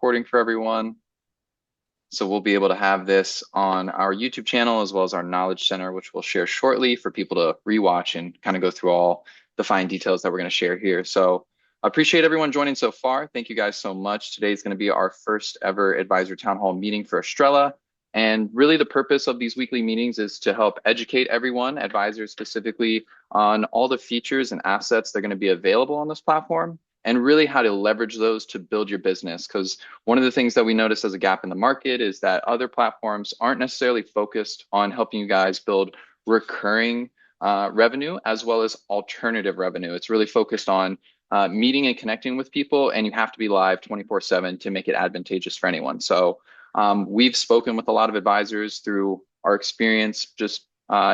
recording for everyone. So we'll be able to have this on our YouTube channel as well as our Knowledge Center, which we'll share shortly for people to rewatch and kind of go through all the fine details that we're going to share here. So I appreciate everyone joining so far. Thank you guys so much. Today is going to be our first ever Advisor Town Hall meeting for Estrella. And really the purpose of these weekly meetings is to help educate everyone, advisors specifically, on all the features and assets that are going to be available on this platform and really how to leverage those to build your business. Because one of the things that we notice as a gap in the market is that other platforms aren't necessarily focused on helping you guys build recurring revenue as well as alternative revenue. It's really focused on meeting and connecting with people, and you have to be live 24/7 to make it advantageous for anyone. So we've spoken with a lot of advisors through our experience just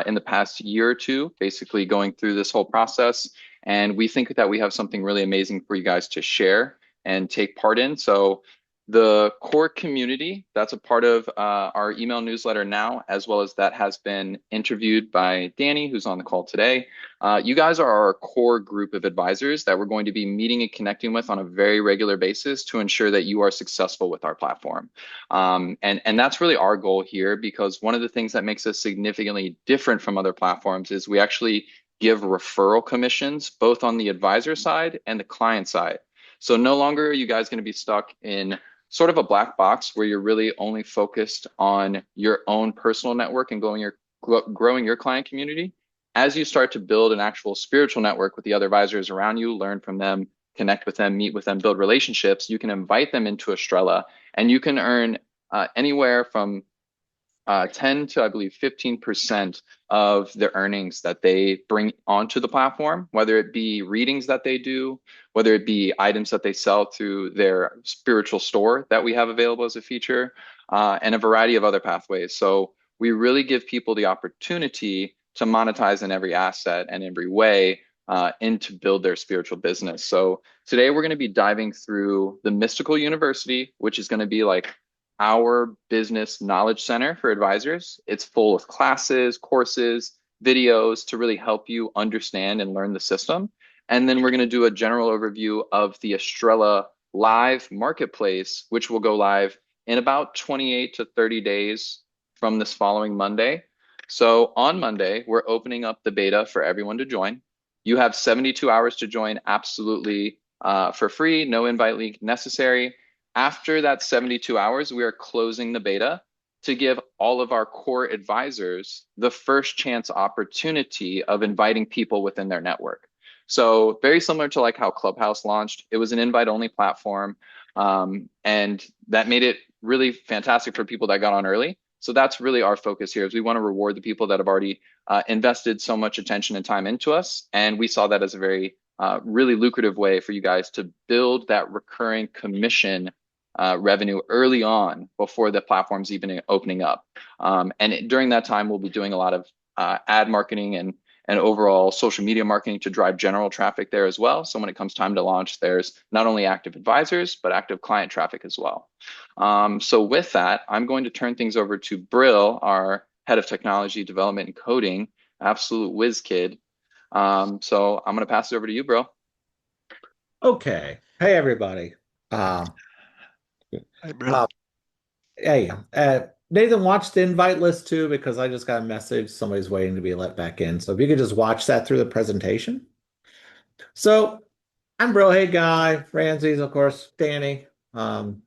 in the past year or two, basically going through this whole process. And we think that we have something really amazing for you guys to share and take part in. So the core community, that's a part of our email newsletter now, as well as that has been interviewed by Danny, who's on the call today. You guys are our core group of advisors that we're going to be meeting and connecting with on a very regular basis to ensure that you are successful with our platform. And that's really our goal here, because one of the things that makes us significantly different from other platforms is we actually give referral commissions both on the advisor side and the client side. So no longer are you guys going to be stuck in sort of a black box where you're really only focused on your own personal network and growing your client community. As you start to build an actual spiritual network with the other advisors around you, learn from them, connect with them, meet with them, build relationships, you can invite them into Estrella, and you can earn anywhere from 10 to, I believe, 15% of the earnings that they bring onto the platform, whether it be readings that they do, whether it be items that they sell through their spiritual store that we have available as a feature, and a variety of other pathways. So we really give people the opportunity to monetize in every asset and every way and to build their spiritual business. So today we're going to be diving through the Mystical University, which is going to be like our business knowledge center for advisors. It's full of classes, courses, videos to really help you understand and learn the system. And then we're going to do a general overview of the Estrella Live Marketplace, which will go live in about 28 to 30 days from this following Monday. So on Monday, we're opening up the beta for everyone to join. You have 72 hours to join absolutely for free, no invite link necessary. After that 72 hours, we are closing the beta to give all of our core advisors the first chance opportunity of inviting people within their network. So very similar to like how Clubhouse launched, it was an invite-only platform, and that made it really fantastic for people that got on early. So that's really our focus here, is we want to reward the people that have already invested so much attention and time into us. And we saw that as a very really lucrative way for you guys to build that recurring commission revenue early on before the platform's even opening up. And during that time, we'll be doing a lot of ad marketing and overall social media marketing to drive general traffic there as well. So when it comes time to launch, there's not only active advisors, but active client traffic as well. So with that, I'm going to turn things over to Brill, our head of technology development and coding, absolute whiz kid. So I'm going to pass it over to you, Brill. Okay. Hey, everybody. Hey, bro. Hey, Nathan, watch the invite list too, because I just got a message. Somebody's waiting to be let back in. So if you could just watch that through the presentation. So I'm Bro. Hey, Guy, Francis, of course, Danny. I'm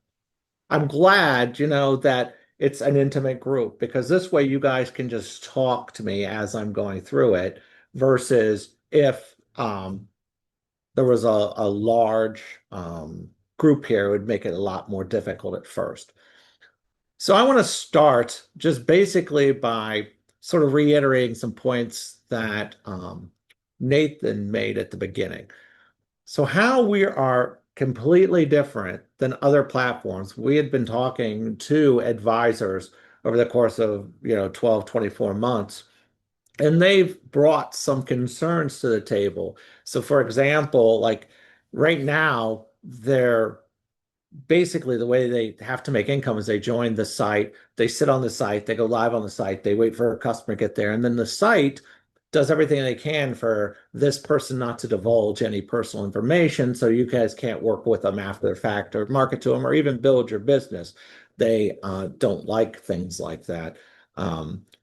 glad, that it's an intimate group, because this way you guys can just talk to me as I'm going through it versus if there was a large group here, it would make it a lot more difficult at first. So I want to start just basically by sort of reiterating some points that Nathan made at the beginning. So how we are completely different than other platforms. We had been talking to advisors over the course of 12, 24 months, and they've brought some concerns to the table. So for example, like right now, they're basically the way they have to make income is they join the site, they sit on the site, they go live on the site, they wait for a customer to get there, and then the site does everything they can for this person not to divulge any personal information so you guys can't work with them after the fact or market to them or even build your business. They don't like things like that.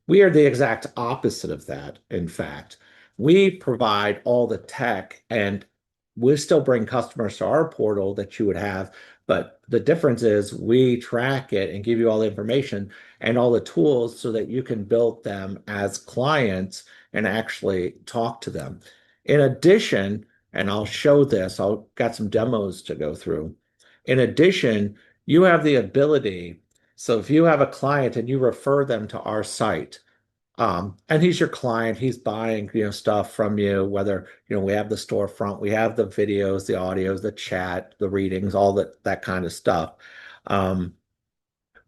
We are the exact opposite of that, in fact. We provide all the tech and we still bring customers to our portal that you would have, but the difference is we track it and give you all the information and all the tools so that you can build them as clients and actually talk to them. In addition, and I'll show this, I'll got some demos to go through. In addition, you have the ability. So if you have a client and you refer them to our site, and he's your client, he's buying, stuff from you, whether, we have the storefront, we have the videos, the audios, the chat, the readings, all that kind of stuff. Um,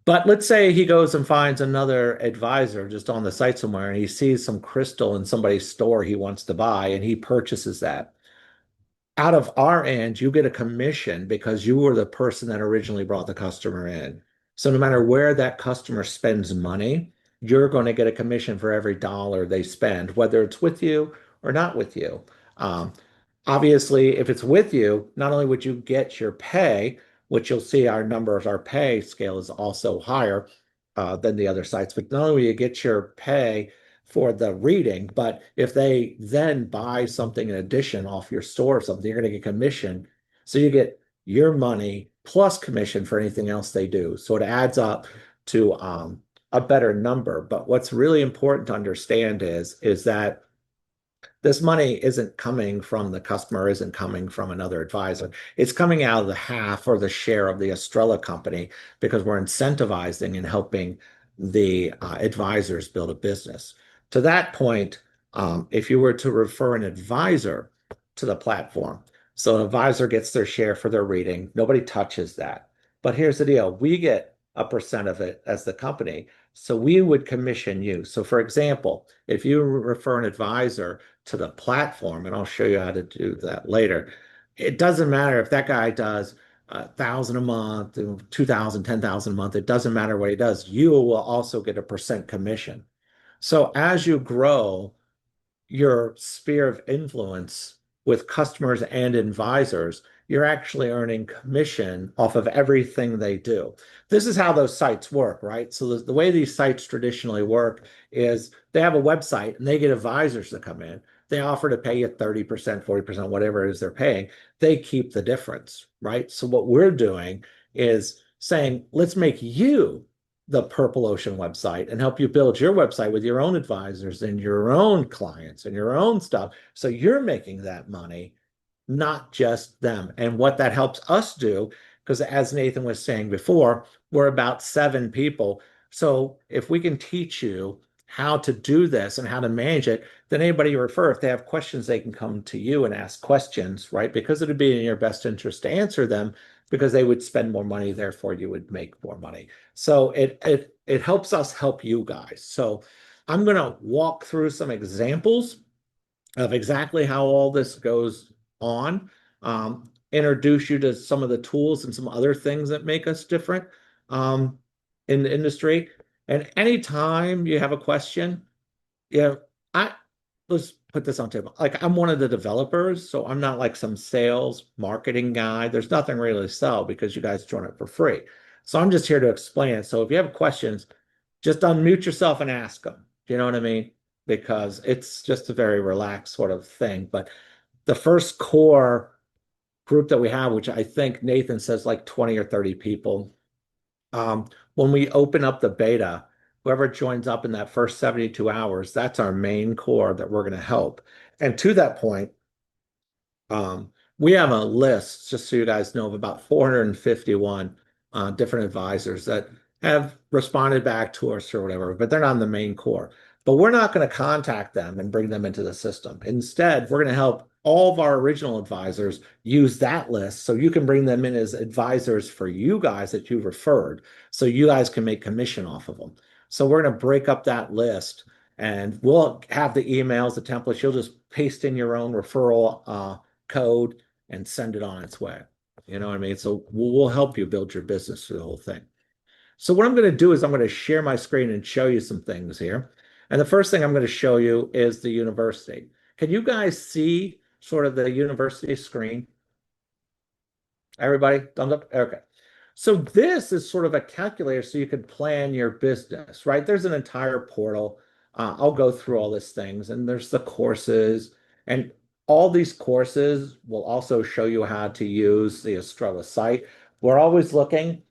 but let's say he goes and finds another advisor just on the site somewhere and he sees some crystal in somebody's store he wants to buy and he purchases that. Out of our end, you get a commission because you were the person that originally brought the customer in. So no matter where that customer spends money, you're going to get a commission for every dollar they spend, whether it's with you or not with you. Um, Obviously, if it's with you, not only would you get your pay, which you'll see our numbers, our pay scale is also higher than the other sites, but not only will you get your pay for the reading, but if they then buy something in addition off your store or something, you're going to get commission. So you get your money plus commission for anything else they do. So it adds up to a better number. But what's really important to understand is that this money isn't coming from the customer, isn't coming from another advisor. It's coming out of the half or the share of the Estrella company because we're incentivizing and helping the advisors build a business. To that point, if you were to refer an advisor to the platform, so an advisor gets their share for their reading, nobody touches that. But here's the deal, we get a percent of it as the company. So we would commission you. So for example, if you refer an advisor to the platform, and I'll show you how to do that later. It doesn't matter if that guy does 1,000 a month, 2,000, 10,000 a month. It doesn't matter what he does. You will also get a percent commission. So as you grow, your sphere of influence with customers and advisors, you're actually earning commission off of everything they do. This is how those sites work, right? So the way these sites traditionally work is they have a website and they get advisors to come in. They offer to pay you 30%, 40%, whatever it is they're paying. They keep the difference, right? So what we're doing is saying, let's make you the Purple Ocean website and help you build your website with your own advisors and your own clients and your own stuff. So you're making that money, not just them. And what that helps us do, because as Nathan was saying before, we're about 7 people. So if we can teach you how to do this and how to manage it, then anybody you refer, if they have questions, they can come to you and ask questions, right? Because it'd be in your best interest to answer them because they would spend more money, therefore you would make more money. So it helps us help you guys. So I'm going to walk through some examples of exactly how all this goes on, introduce you to some of the tools and some other things that make us different in the industry. And anytime you have a question, yeah, I let's put this on the table. Like I'm one of the developers, so I'm not like some sales marketing guy. There's nothing really to sell because you guys join it for free. So I'm just here to explain it. So if you have questions, just unmute yourself and ask them. You know what I mean? Because it's just a very relaxed sort of thing. But the first core group that we have, which I think Nathan says like 20 or 30 people, when we open up the beta, whoever joins up in that first 72 hours, that's our main core that we're going to help. And to that point, we have a list, just so you guys know, of about 451 different advisors that have responded back to us or whatever, but they're not in the main core. But we're not going to contact them and bring them into the system. Instead, we're going to help all of our original advisors use that list so you can bring them in as advisors for you guys that you've referred, so you guys can make commission off of them. So we're going to break up that list and we'll have the emails, the templates. You'll just paste in your own referral code and send it on its way. You know what I mean? So we'll help you build your business through the whole thing. So what I'm going to do is I'm going to share my screen and show you some things here. And the first thing I'm going to show you is the university. Can you guys see sort of the university screen? Everybody, thumbs up? Okay. So this is sort of a calculator so you can plan your business, right? There's an entire portal. I'll go through all these things, and there's the courses, and all these courses will also show you how to use the Estrella site. We're always looking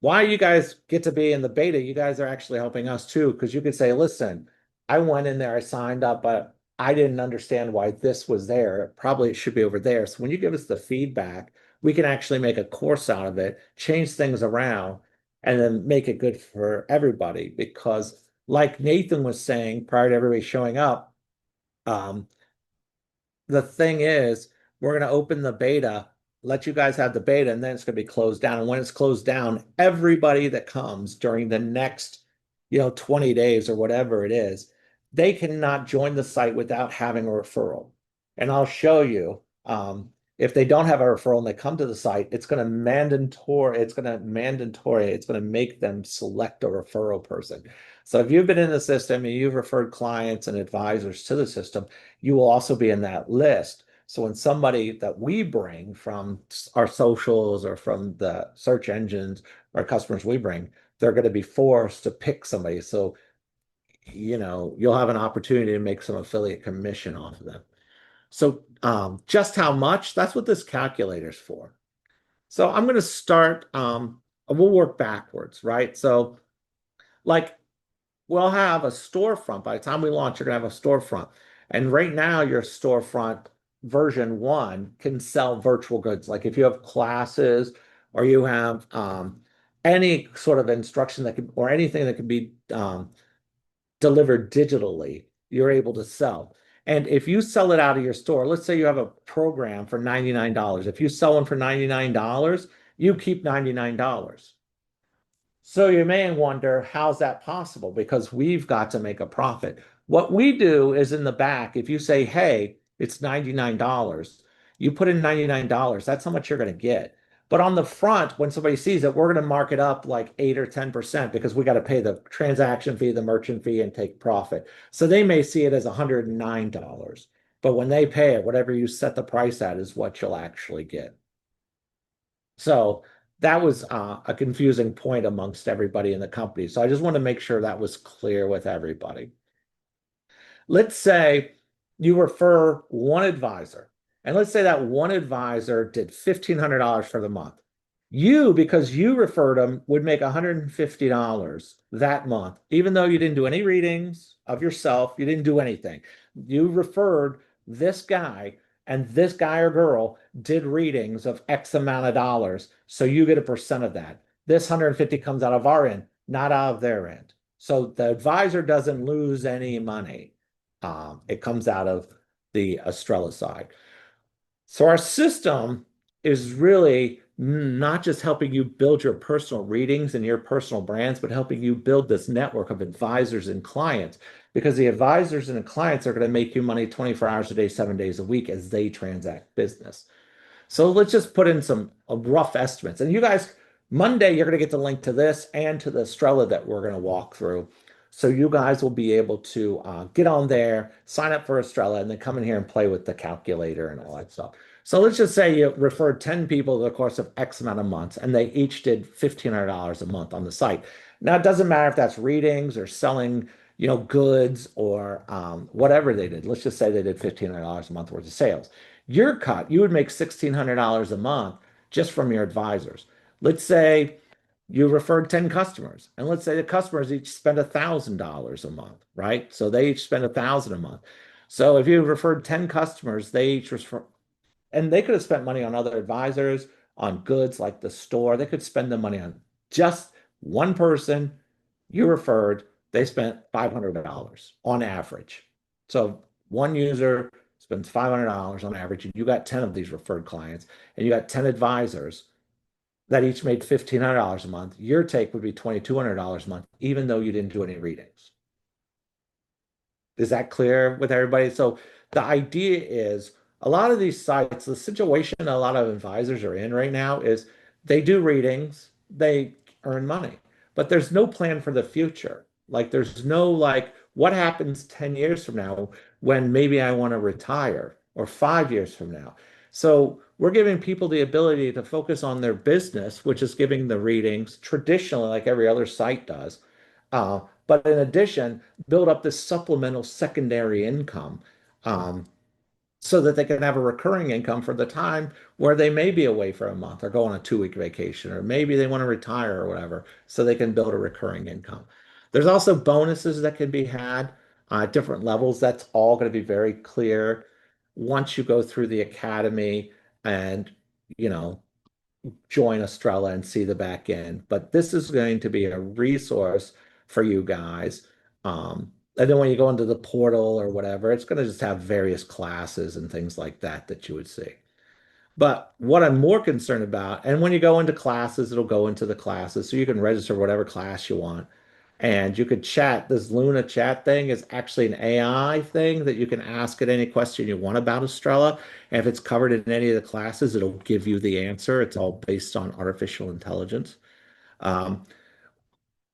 why you guys get to be in the beta, you guys are actually helping us too, because you could say, listen, I went in there, I signed up, but I didn't understand why this was there. Probably it should be over there. So when you give us the feedback, we can actually make a course out of it, change things around, and then make it good for everybody. Because like Nathan was saying prior to everybody showing up, um, the thing is, we're going to open the beta, let you guys have the beta, and then it's going to be closed down. And when it's closed down, everybody that comes during the next, 20 days or whatever it is, they cannot join the site without having a referral. And I'll show you, if they don't have a referral and they come to the site, it's going to make them select a referral person. So if you've been in the system and you've referred clients and advisors to the system, you will also be in that list. So when somebody that we bring from our socials or from the search engines or customers we bring, they're going to be forced to pick somebody. So, you'll have an opportunity to make some affiliate commission off of them. So just how much, that's what this calculator's for. So I'm going to start, we'll work backwards, right? So like we'll have a storefront. By the time we launch, you're gonna have a storefront. And right now, your storefront version one can sell virtual goods. Like if you have classes or you have any sort of instruction that can, or anything that can be delivered digitally, you're able to sell. And if you sell it out of your store, let's say you have a program for $99. If you sell one for $99, you keep $99. So you may wonder, how's that possible? Because we've got to make a profit. What we do is in the back, if you say, hey, it's $99, you put in $99, that's how much you're going to get. But on the front, when somebody sees it, we're going to mark it up like 8 or 10% because we got to pay the transaction fee, the merchant fee, and take profit. So they may see it as $109. But when they pay it, whatever you set the price at is what you'll actually get. So that was a confusing point amongst everybody in the company. So I just want to make sure that was clear with everybody. Let's say you refer one advisor, and let's say that one advisor did $1,500 for the month. You, because you referred them, would make $150 that month, even though you didn't do any readings of yourself, you didn't do anything. You referred this guy, and this guy or girl did readings of X amount of dollars. So you get a percent of that. This 150 comes out of our end, not out of their end. So the advisor doesn't lose any money. It comes out of the Estrella side. So our system is really not just helping you build your personal readings and your personal brands, but helping you build this network of advisors and clients because the advisors and the clients are going to make you money 24 hours a day, 7 days a week as they transact business. So let's just put in some rough estimates. And you guys, Monday, you're going to get the link to this and to the Estrella that we're going to walk through. So you guys will be able to get on there, sign up for Estrella, and then come in here and play with the calculator and all that stuff. So let's just say you referred 10 people over the course of X amount of months, and they each did $1,500 a month on the site. Now, it doesn't matter if that's readings or selling, goods or whatever they did. Let's just say they did $1,500 a month worth of sales. Your cut, you would make $1,600 a month just from your advisors. Let's say you referred 10 customers, and let's say the customers each spend $1,000 a month, right? So they each spend 1,000 a month. So if you referred 10 customers, they each refer, and they could have spent money on other advisors, on goods like the store. They could spend the money on just one person you referred. They spent $500 on average. So one user spends $500 on average, and you got 10 of these referred clients, and you got 10 advisors that each made $1,500 a month. Your take would be $2,200 a month, even though you didn't do any readings. Is that clear with everybody? So the idea is a lot of these sites, the situation a lot of advisors are in right now is they do readings, they earn money, but there's no plan for the future. Like there's no like what happens 10 years from now when maybe I want to retire or 5 years from now. So we're giving people the ability to focus on their business, which is giving the readings traditionally, like every other site does. But in addition, build up this supplemental secondary income. Um, so that they can have a recurring income for the time where they may be away for a month or go on a 2 week vacation, or maybe they want to retire or whatever, so they can build a recurring income. There's also bonuses that can be had at different levels. That's all going to be very clear once you go through the academy and, you know, join Estrella and see the back end. But this is going to be a resource for you guys. And then when you go into the portal or whatever, it's going to just have various classes and things like that that you would see. But what I'm more concerned about, and when you go into classes, it'll go into the classes. So you can register whatever class you want. And you could chat. This Luna chat thing is actually an AI thing that you can ask it any question you want about Estrella. And if it's covered in any of the classes, it'll give you the answer. It's all based on artificial intelligence. Um,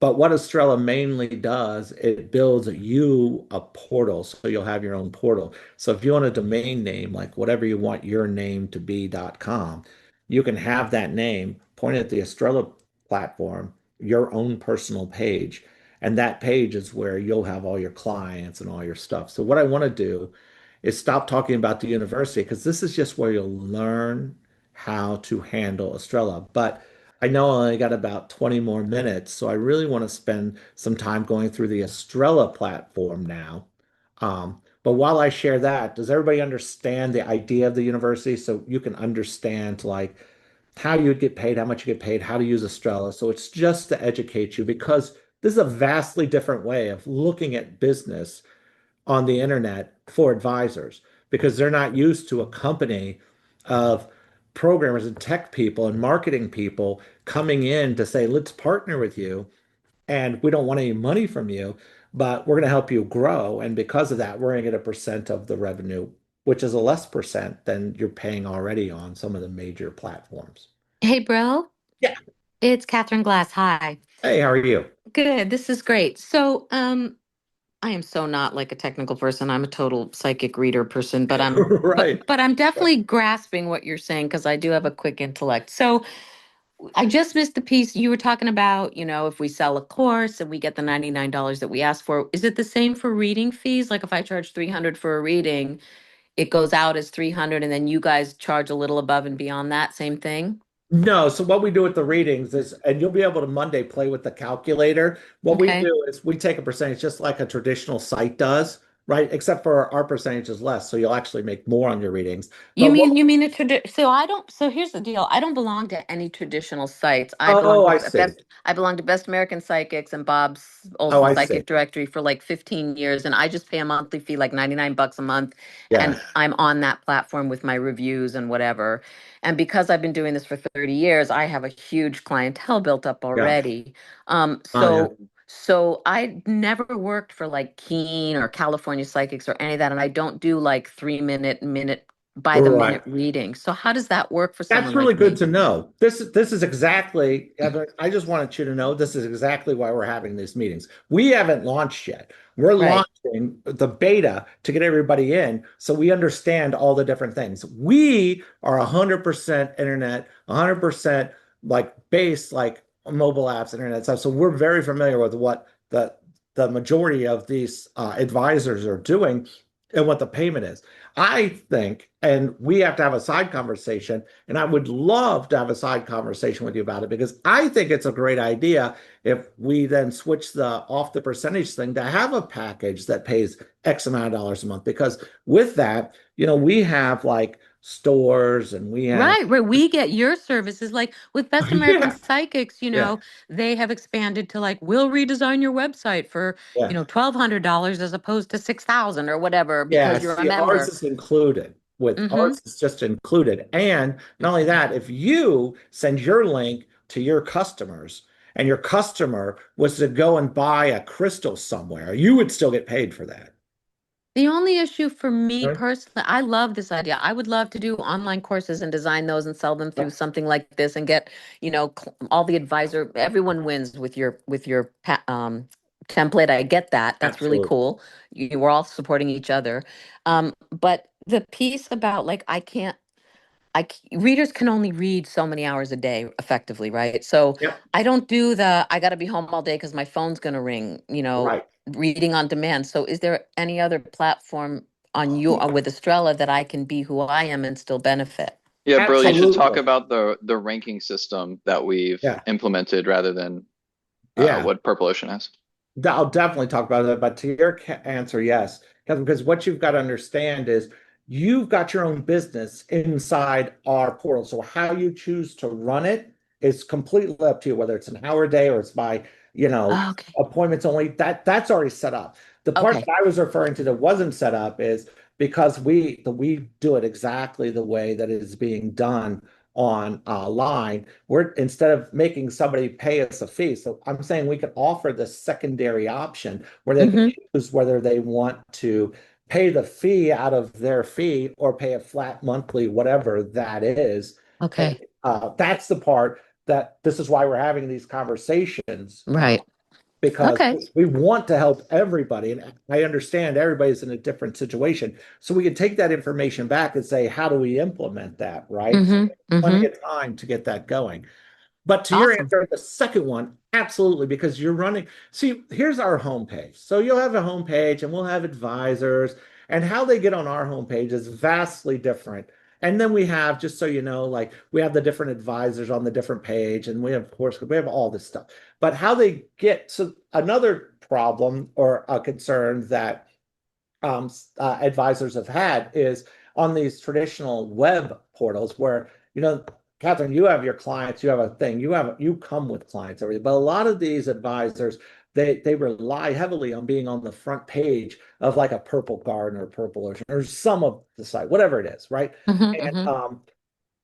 but what Estrella mainly does, it builds you a portal. So you'll have your own portal. So if you want a domain name, like whatever you want your name to be.com, you can have that name, point at the Estrella platform, your own personal page. And that page is where you'll have all your clients and all your stuff. So what I want to do is stop talking about the university because this is just where you'll learn how to handle Estrella. But I know I only got about 20 more minutes, so I really want to spend some time going through the Estrella platform now. But while I share that, does everybody understand the idea of the university so you can understand like how you would get paid, how much you get paid, how to use Estrella? So it's just to educate you because this is a vastly different way of looking at business on the internet for advisors because they're not used to a company of programmers and tech people and marketing people coming in to say, let's partner with you. And we don't want any money from you, but we're going to help you grow. And because of that, we're going to get a percent of the revenue, which is a less percent than you're paying already on some of the major platforms. Hey, bro, Yeah. it's Catherine Glass. Hi. Hey, how are you? Good. This is great. I am so not like a technical person. I'm a total psychic reader person, but I'm but Right. but I'm definitely grasping what you're saying because I do have a quick intellect. So I just missed the piece you were talking about, if we sell a course and we get the $99 that we asked for, is it the same for reading fees? Like if I charge 300 for a reading, it goes out as 300 and then you guys charge a little above and beyond that, same thing? No, so what we do with the readings is, and you'll be able to Monday play with the calculator. What we Okay. do is we take a percentage just like a traditional site does, right? Except for our percentage is less, so you'll actually make more on your readings. You But what, mean you mean a so I don't so here's the deal. I don't belong to any traditional sites. I belong oh, to I see. I belong to Best American Psychics and Bob's Oh, Olson I see. Psychic Directory for like 15 years and I just pay a monthly fee like 99 bucks a month Yeah. and I'm on that platform with my reviews and whatever. And because I've been doing this for 30 years, I have a huge clientele built up Yeah. already. Um Oh, yeah. so so I never worked for like Keen or California Psychics or any of that and I don't do like 3 minute by the Right. minute reading. So how does that work for That's someone really like good me? to know. This is exactly, Heather, I just wanted you to know this is exactly why we're having these meetings. We haven't launched yet. We're Right. launching the beta to get everybody in so we understand all the different things. We are 100% internet, 100% like based like mobile apps, internet stuff. So we're very familiar with what the majority of these advisors are doing and what the payment is. I think, and we have to have a side conversation, and I would love to have a side conversation with you about it because I think it's a great idea if we then switch the off the percentage thing to have a package that pays X amount of dollars a month. Because with that, we have like stores and we have, Right, where we get your services, like with Best American yeah, Psychics, yeah, they have expanded to like, we'll redesign your website for, yeah. $1,200 as opposed to 6,000 or whatever Yeah, because you're a see, ours member. is included with Mm-hmm. ours is just included. And not only that, if you send your link to your customers and your customer was to go and buy a crystal somewhere, you would still get paid for that. The only issue for me Right? personally, I love this idea. I would love to do online courses and design those and sell them through something like this and get, all the advisor, everyone wins with your template. I get that. That's really Absolutely. cool. We're all supporting each other. But the piece about like readers can only read so many hours a day effectively, right? So Yep. I don't do I got to be home all day because my phone's going to ring, Right. reading on demand. So is there any other platform on you with Estrella that I can be who I am and still benefit? Yeah, Brill, you should talk Absolutely. about the ranking system that we've Yeah. implemented rather than Yeah. what Purple Ocean has. I'll definitely talk about that, but to your answer, yes. Because what you've got to understand is you've got your own business inside our portal. So how you choose to run it is completely up to you, whether it's an hour a day or it's by, Okay. appointments only. That's already set up. The part Okay. that I was referring to that wasn't set up is because we do it exactly the way that it is being done on line. We're instead of making somebody pay us a fee. So I'm saying we could offer the secondary option where they can Mm-hmm. choose whether they want to pay the fee out of their fee or pay a flat monthly, whatever that is. And Okay. that's the part that this is why we're having these conversations, Right. because Okay. we want to help everybody. And I understand everybody's in a different situation. So we can take that information back and say, how do we implement that? Right. So Mm-hmm. plenty Mm-hmm. of time to get that going. But to your Awesome. answer, the second one, absolutely, because you're running. See, here's our homepage. So you'll have a homepage and we'll have advisors, and how they get on our homepage is vastly different. And then we have, just so you know, like we have the different advisors on the different page, and we have, of course, we have all this stuff. But how they get, so another problem or a concern that advisors have had is on these traditional web portals where, Catherine, you have your clients, you have a thing, you come with clients, everything. But a lot of these advisors, they rely heavily on being on the front page of like a Purple Garden or Purple Ocean or some of the site, whatever it is, right? Mm-hmm. And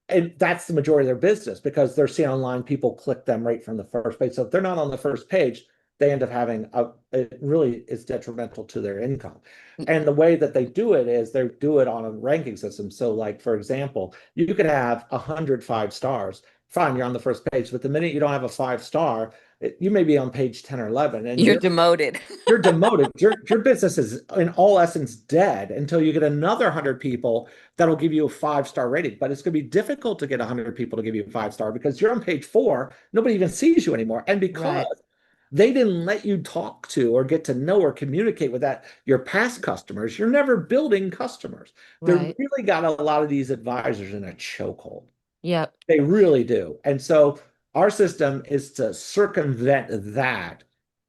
Mm-hmm. that's the majority of their business because they're seeing online people click them right from the first page. So if they're not on the first page, they end up having it really is detrimental to their income. And the way that they do it is they do it on a ranking system. So like, for example, you could have 100 5 stars. Fine, you're on the first page, but the minute you don't have a 5 star, you may be on page 10 or 11 and You're you're demoted. you're demoted. Your business is in all essence dead until you get another 100 people that'll give you a 5 star rating. But it's going to be difficult to get 100 people to give you a 5 star because you're on page 4. Nobody even sees you anymore. And because Right. they didn't let you talk to or get to know or communicate with that your past customers, you're never building customers. They're Right. really got a lot of these advisors in a chokehold. Yep. They really do. And so our system is to circumvent that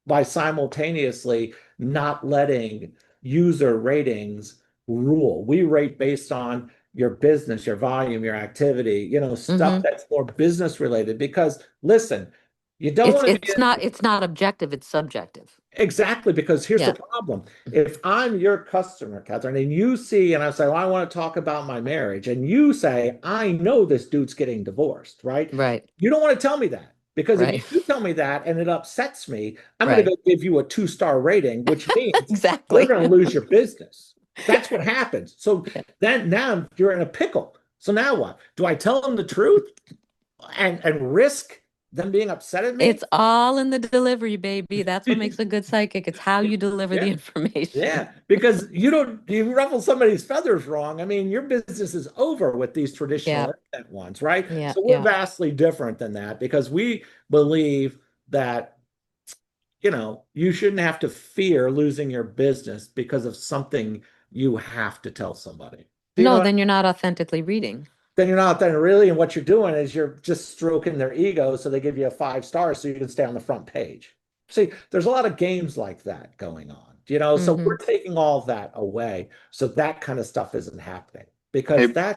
by simultaneously not letting user ratings rule. We rate based on your business, your volume, your activity, stuff Mm-hmm. that's more business related. Because listen, you don't It's want to be it's not it's not objective, it's subjective. exactly because here's the Yeah. problem. If I'm your customer, Catherine, and you see, and I say, well, I want to talk about my marriage, and you say, I know this dude's getting divorced, right? Right. You don't want to tell me that because if you Right. do tell me that and it upsets me, I'm going to Right. go give you a 2 star rating, which means we're Exactly. going to lose your business. That's what happens. So Yeah. then now you're in a pickle. So now what? Do I tell them the truth and risk them being upset at me? It's all in the delivery, baby. That's what makes a good psychic. It's how you deliver the Yeah. information. Yeah, because you ruffle somebody's feathers wrong. I mean, your business is over with these traditional Yeah. internet ones, right? Yeah. So we're Yeah. vastly different than that because we believe that, you shouldn't have to fear losing your business because of something you have to tell somebody. Do you No, know? then you're not authentically reading. Then you're not then really, and what you're doing is you're just stroking their ego so they give you a 5 star so you can stay on the front page. See, there's a lot of games like that going on, so Mm-hmm. we're taking all that away. So that kind of stuff isn't happening because Hey,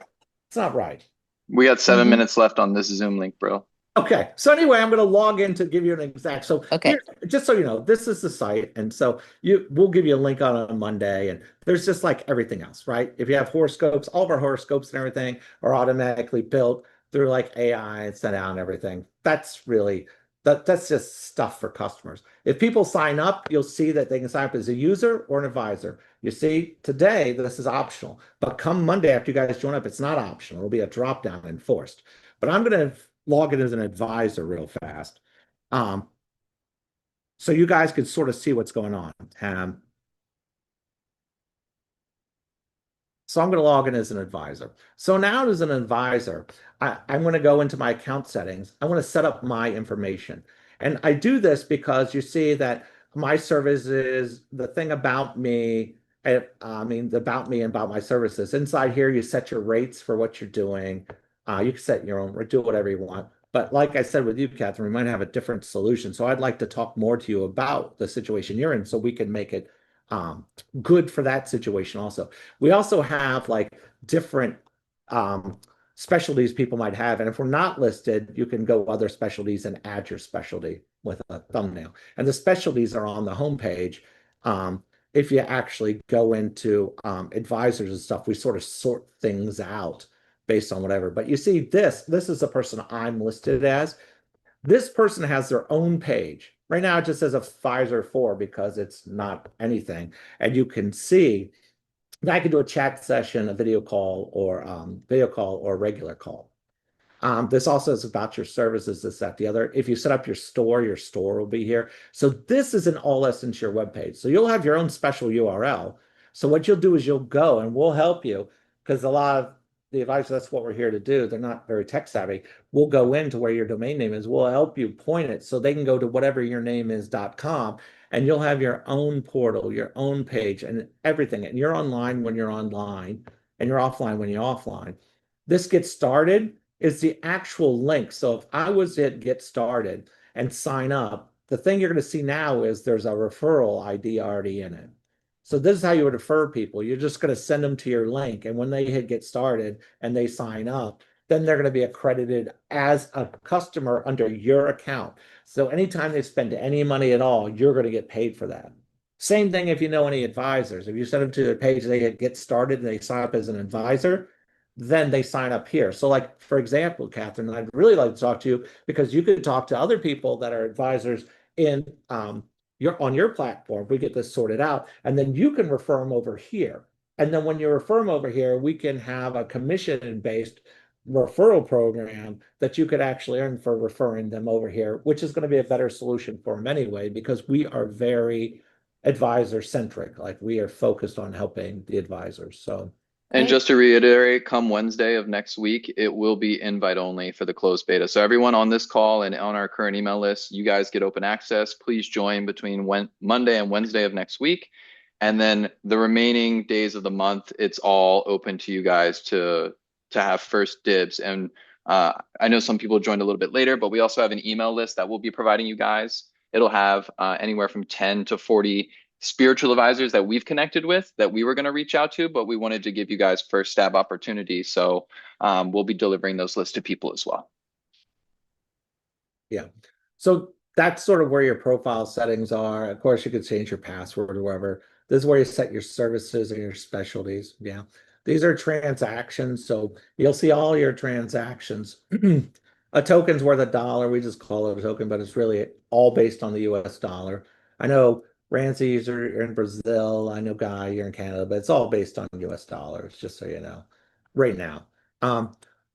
it's not right. we got seven Mm-hmm. minutes left on this Zoom link, bro. Okay, so anyway, I'm going to log in to give you an exact. So Okay. here, just so you know, this is the site, and so we'll give you a link on Monday, and there's just like everything else, right? If you have horoscopes, all of our horoscopes and everything are automatically built through like AI and sent out and everything. That's just stuff for customers. If people sign up, you'll see that they can sign up as a user or an advisor. You see, today this is optional, but come Monday after you guys join up, it's not optional. It'll be a drop down enforced. But I'm going to log in as an advisor real fast. Um, so you guys could sort of see what's going on. So I'm going to log in as an advisor. So now as an advisor, I'm going to go into my account settings. I want to set up my information. And I do this because you see that my services, the thing about me, I mean, about me and about my services. Inside here, you set your rates for what you're doing. You can set your own, or do whatever you want. But like I said with you, Catherine, we might have a different solution. So I'd like to talk more to you about the situation you're in so we can make it um, good for that situation also. We also have like different um, specialties people might have. And if we're not listed, you can go other specialties and add your specialty with a thumbnail. And the specialties are on the homepage. If you actually go into advisors and stuff, we sort of sort things out based on whatever. But you see this is the person I'm listed as. This person has their own page. Right now, it just says advisor for because it's not anything. And you can see I can do a chat session, a video call, or a regular call. This also is about your services, this, that, the other. If you set up your store will be here. So this is an all essence your webpage. So you'll have your own special URL. So what you'll do is you'll go and we'll help you because a lot of the advisors, that's what we're here to do. They're not very tech savvy. We'll go into where your domain name is. We'll help you point it so they can go to whatever your name is.com and you'll have your own portal, your own page and everything. And you're online when you're online and you're offline when you're offline. This gets started is the actual link. So if I was to get started and sign up, the thing you're going to see now is there's a referral ID already in it. So this is how you would refer people. You're just going to send them to your link. And when they hit get started and they sign up, then they're going to be accredited as a customer under your account. So anytime they spend any money at all, you're going to get paid for that. Same thing if you know any advisors. If you send them to their page, they get started and they sign up as an advisor, then they sign up here. So like, for example, Catherine, I'd really like to talk to you because you could talk to other people that are advisors in on your platform. We get this sorted out and then you can refer them over here. And then when you refer them over here, we can have a commission-based referral program that you could actually earn for referring them over here, which is going to be a better solution for them anyway, because we are very advisor centric. Like we are focused on helping the advisors. So And Okay. just to reiterate, come Wednesday of next week, it will be invite only for the closed beta. So everyone on this call and on our current email list, you guys get open access. Please join between Monday and Wednesday of next week. And then the remaining days of the month, it's all open to you guys to have first dibs. And I know some people joined a little bit later, but we also have an email list that we'll be providing you guys. It'll have anywhere from 10 to 40 spiritual advisors that we've connected with that we were going to reach out to, but we wanted to give you guys first stab opportunity. So we'll be delivering those lists to people as well. yeah. So that's sort of where your profile settings are. Of course, you could change your password or whatever. This is where you set your services and your specialties. Yeah. These are transactions. So you'll see all your transactions. A token's worth $1. We just call it a token, but it's really all based on the US dollar. I know Rancy, you're in Brazil. I know Guy, you're in Canada, but it's all based on US dollars, just so you know, right now.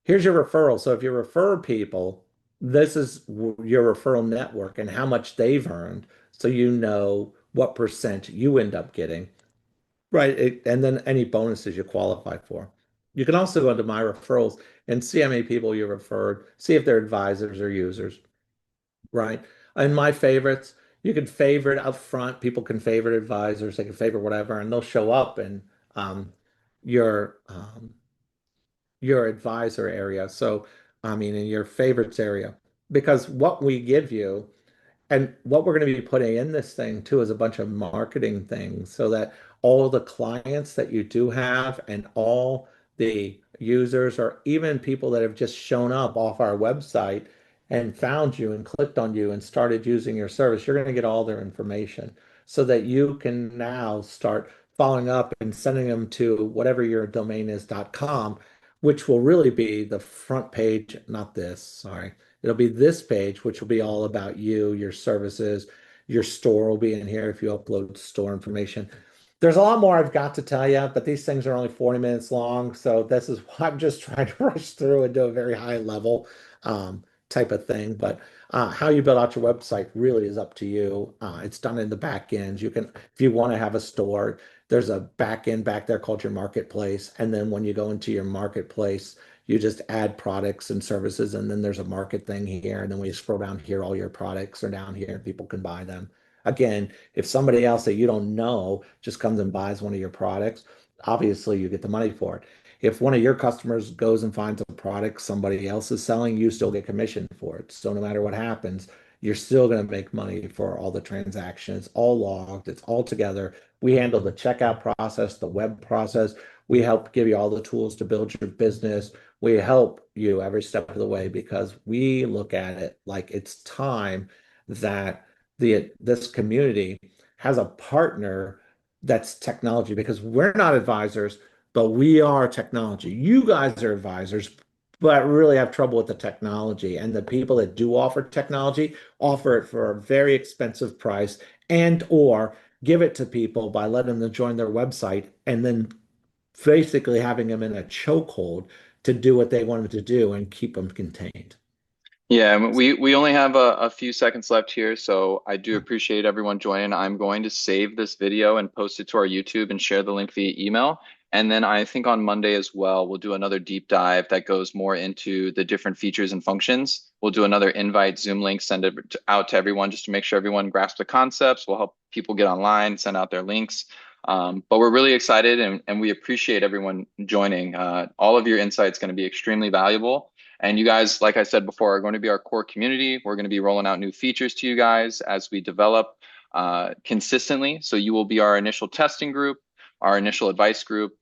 Here's your referral. So if you refer people, this is your referral network and how much they've earned. So you know what percent you end up getting, right? And then any bonuses you qualify for. You can also go into my referrals and see how many people you referred, see if they're advisors or users, right? And my favorites, you can favorite up front. People can favorite advisors, they can favorite whatever, and they'll show up in um, your um, your advisor area. So, I mean, in your favorites area, because what we give you and what we're going to be putting in this thing too is a bunch of marketing things so that all the clients that you do have and all the users or even people that have just shown up off our website and found you and clicked on you and started using your service, you're going to get all their information so that you can now start following up and sending them to whatever your domain is.com, which will really be the front page, not this, sorry. It'll be this page, which will be all about you, your services, your store will be in here if you upload store information. There's a lot more I've got to tell you, but these things are only 40 minutes long. So this is why I'm just trying to rush through and do a very high level. type of thing. But how you build out your website really is up to you. It's done in the back end. You can, if you want to have a store, there's a back end back there called your marketplace. And then when you go into your marketplace, you just add products and services. And then there's a market thing here. And then when you scroll down here, all your products are down here and people can buy them. Again, if somebody else that you don't know just comes and buys one of your products, obviously you get the money for it. If one of your customers goes and finds a product somebody else is selling, you still get commission for it. So no matter what happens, you're still going to make money for all the transactions. It's all logged, it's all together. We handle the checkout process, the web process. We help give you all the tools to build your business. We help you every step of the way because we look at it like it's time that this community has a partner that's technology because we're not advisors, but we are technology. You guys are advisors, but really have trouble with the technology. And the people that do offer technology offer it for a very expensive price and or give it to people by letting them join their website and then basically having them in a chokehold to do what they want them to do and keep them contained. Yeah, and we only have a few seconds left here, so I do appreciate everyone joining. I'm going to save this video and post it to our YouTube and share the link via email. And then I think on Monday as well, we'll do another deep dive that goes more into the different features and functions. We'll do another invite Zoom link, send it out to everyone just to make sure everyone grasps the concepts. We'll help people get online, send out their links. But we're really excited and we appreciate everyone joining. All of your insights going to be extremely valuable. And you guys, like I said before, are going to be our core community. We're going to be rolling out new features to you guys as we develop consistently. So you will be our initial testing group, our initial advice group,